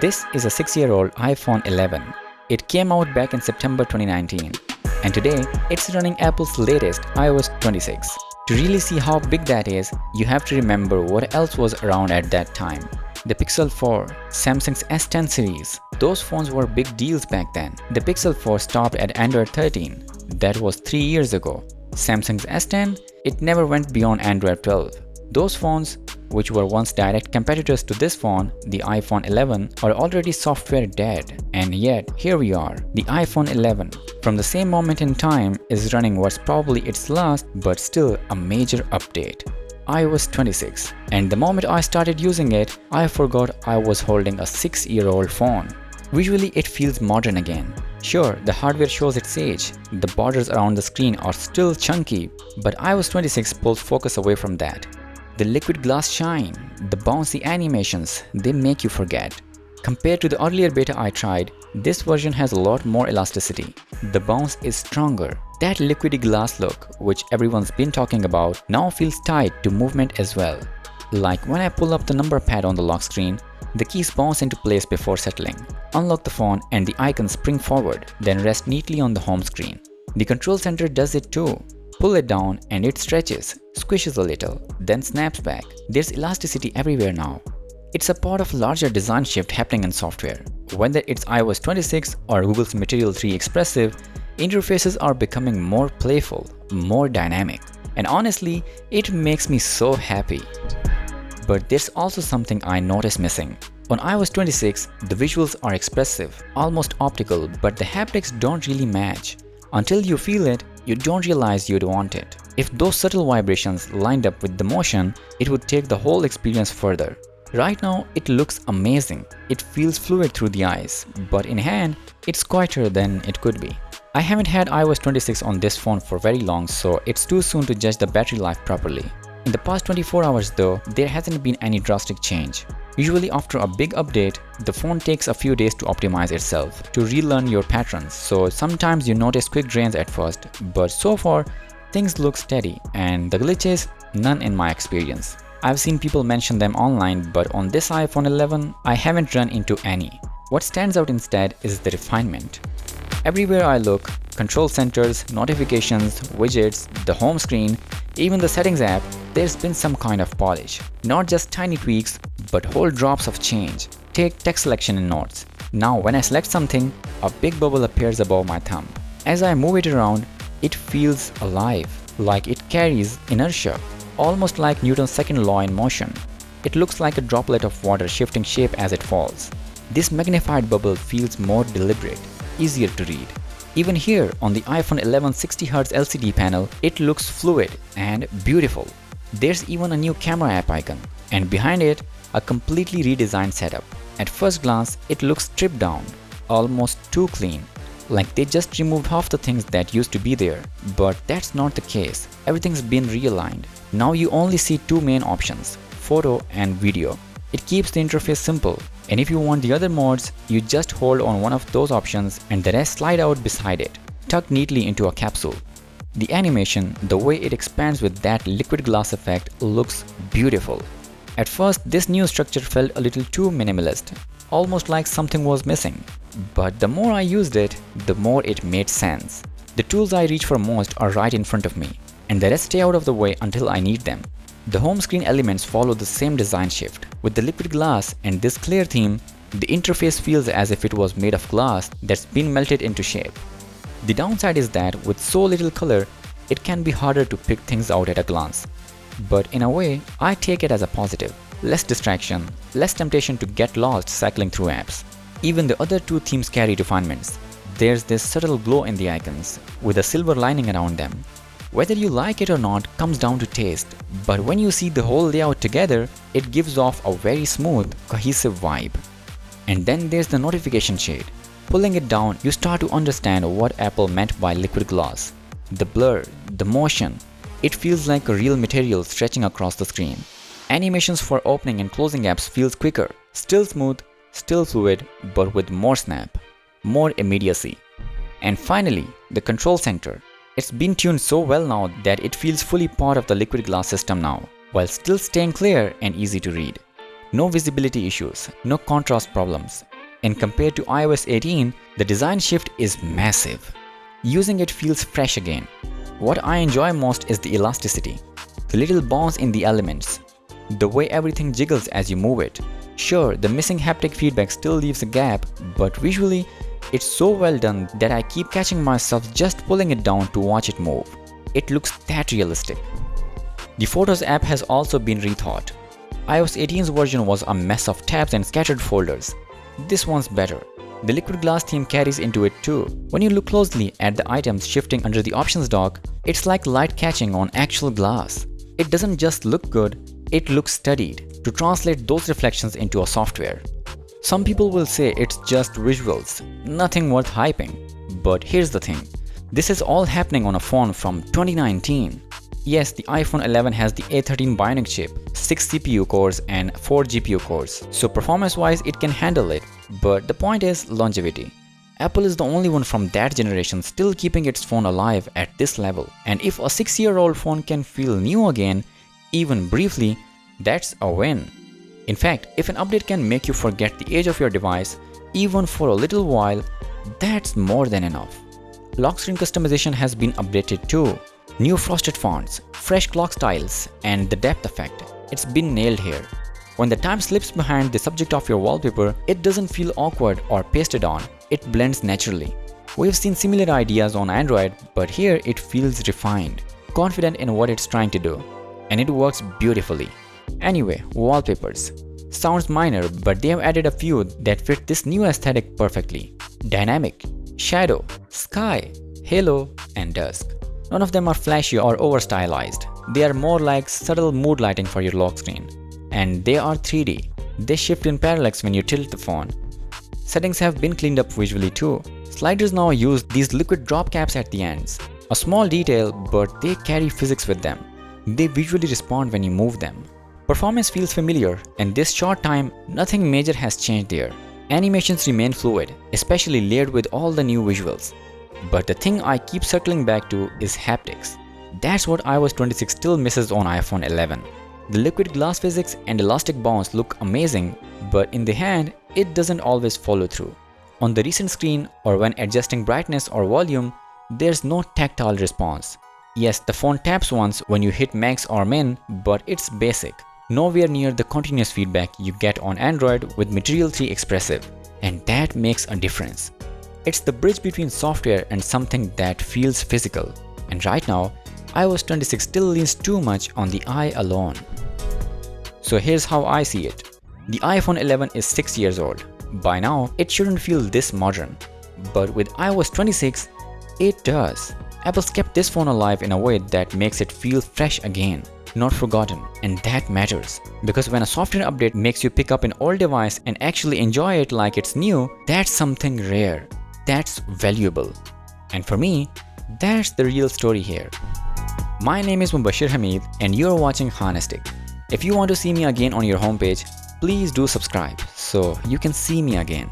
This is a 6-year-old iPhone 11. It came out back in September 2019, and today it's running Apple's latest iOS 26. To really see how big that is, you have to remember what else was around at that time. The Pixel 4, Samsung's S10 series, those phones were big deals back then. The Pixel 4 stopped at Android 13, that was 3 years ago. Samsung's S10, it never went beyond Android 12. Those phones, which were once direct competitors to this phone, the iPhone 11, are already software dead. And yet, here we are, the iPhone 11, from the same moment in time, is running what's probably its last but still a major update. iOS 26. And the moment I started using it, I forgot I was holding a 6-year-old phone. Visually, it feels modern again. Sure, the hardware shows its age, the borders around the screen are still chunky, but iOS 26 pulls focus away from that. The liquid glass shine, the bouncy animations, they make you forget. Compared to the earlier beta I tried, this version has a lot more elasticity. The bounce is stronger. That liquidy glass look, which everyone's been talking about, now feels tied to movement as well. Like when I pull up the number pad on the lock screen, the keys bounce into place before settling. Unlock the phone and the icons spring forward, then rest neatly on the home screen. The control center does it too. Pull it down and it stretches, squishes a little, then snaps back. There's elasticity everywhere now. It's a part of a larger design shift happening in software. Whether it's iOS 26 or Google's Material 3 Expressive, interfaces are becoming more playful, more dynamic. And honestly, it makes me so happy. But there's also something I notice missing. On iOS 26, the visuals are expressive, almost optical, but the haptics don't really match. Until you feel it, you don't realize you'd want it. If those subtle vibrations lined up with the motion, it would take the whole experience further. Right now, it looks amazing. It feels fluid through the eyes, but in hand, it's quieter than it could be. I haven't had iOS 26 on this phone for very long, so it's too soon to judge the battery life properly. In the past 24 hours though, there hasn't been any drastic change. Usually after a big update, the phone takes a few days to optimize itself, to relearn your patterns, so sometimes you notice quick drains at first, but so far, things look steady, and the glitches, none in my experience. I've seen people mention them online, but on this iPhone 11, I haven't run into any. What stands out instead is the refinement. Everywhere I look, control centers, notifications, widgets, the home screen, even the settings app, there's been some kind of polish. Not just tiny tweaks, but whole drops of change. Take text selection in Notes. Now when I select something, a big bubble appears above my thumb. As I move it around, it feels alive, like it carries inertia, almost like Newton's second law in motion. It looks like a droplet of water shifting shape as it falls. This magnified bubble feels more deliberate, easier to read. Even here on the iPhone 11 60Hz LCD panel, it looks fluid and beautiful. There's even a new camera app icon, and behind it, a completely redesigned setup. At first glance, it looks stripped down, almost too clean, like they just removed half the things that used to be there. But that's not the case. Everything's been realigned. Now you only see two main options, photo and video. It keeps the interface simple, and if you want the other modes, you just hold on one of those options and the rest slide out beside it, tucked neatly into a capsule. The animation, the way it expands with that liquid glass effect, looks beautiful. At first, this new structure felt a little too minimalist, almost like something was missing. But the more I used it, the more it made sense. The tools I reach for most are right in front of me, and the rest stay out of the way until I need them. The home screen elements follow the same design shift. With the liquid glass and this clear theme, the interface feels as if it was made of glass that's been melted into shape. The downside is that with so little color, it can be harder to pick things out at a glance. But in a way, I take it as a positive. Less distraction, less temptation to get lost cycling through apps. Even the other two themes carry refinements. There's this subtle glow in the icons, with a silver lining around them. Whether you like it or not comes down to taste, but when you see the whole layout together, it gives off a very smooth, cohesive vibe. And then there's the notification shade. Pulling it down, you start to understand what Apple meant by liquid glass. The blur, the motion, it feels like a real material stretching across the screen. Animations for opening and closing apps feels quicker, still smooth, still fluid, but with more snap, more immediacy. And finally, the control center. It's been tuned so well now that it feels fully part of the liquid glass system now, while still staying clear and easy to read. No visibility issues, no contrast problems. And compared to iOS 18, the design shift is massive. Using it feels fresh again. What I enjoy most is the elasticity, the little bounce in the elements, the way everything jiggles as you move it. Sure, the missing haptic feedback still leaves a gap, but visually, it's so well done that I keep catching myself just pulling it down to watch it move. It looks that realistic. The Photos app has also been rethought. iOS 18's version was a mess of tabs and scattered folders. This one's better. The liquid glass theme carries into it too. When you look closely at the items shifting under the options dock, it's like light catching on actual glass. It doesn't just look good, it looks studied to translate those reflections into a software. Some people will say it's just visuals, nothing worth hyping. But here's the thing, this is all happening on a phone from 2019. Yes, the iPhone 11 has the A13 Bionic chip, 6 CPU cores and 4 GPU cores, so performance-wise it can handle it, but the point is longevity. Apple is the only one from that generation still keeping its phone alive at this level, and if a 6-year-old phone can feel new again, even briefly, that's a win. In fact, if an update can make you forget the age of your device, even for a little while, that's more than enough. Lock screen customization has been updated too. New frosted fonts, fresh clock styles, and the depth effect. It's been nailed here. When the time slips behind the subject of your wallpaper, it doesn't feel awkward or pasted on. It blends naturally. We've seen similar ideas on Android, but here it feels refined, confident in what it's trying to do. And it works beautifully. Anyway, wallpapers. Sounds minor, but they have added a few that fit this new aesthetic perfectly. Dynamic, shadow, sky, halo, and dusk. None of them are flashy or over-stylized. They are more like subtle mood lighting for your lock screen. And they are 3D. They shift in parallax when you tilt the phone. Settings have been cleaned up visually too. Sliders now use these liquid drop caps at the ends. A small detail, but they carry physics with them. They visually respond when you move them. Performance feels familiar, and this short time, nothing major has changed there. Animations remain fluid, especially layered with all the new visuals. But the thing I keep circling back to is haptics. That's what iOS 26 still misses on iPhone 11. The liquid glass physics and elastic bounce look amazing, but in the hand, it doesn't always follow through. On the recent screen or when adjusting brightness or volume, there's no tactile response. Yes, the phone taps once when you hit max or min, but it's basic. Nowhere near the continuous feedback you get on Android with Material 3 Expressive, and that makes a difference. It's the bridge between software and something that feels physical. And right now, iOS 26 still leans too much on the eye alone. So here's how I see it. The iPhone 11 is 6 years old. By now, it shouldn't feel this modern. But with iOS 26, it does. Apple's kept this phone alive in a way that makes it feel fresh again, not forgotten. And that matters. Because when a software update makes you pick up an old device and actually enjoy it like it's new, that's something rare. That's valuable. And for me, that's the real story here. My name is Mubashir Hamid and you're watching Haptic. If you want to see me again on your homepage, please do subscribe so you can see me again.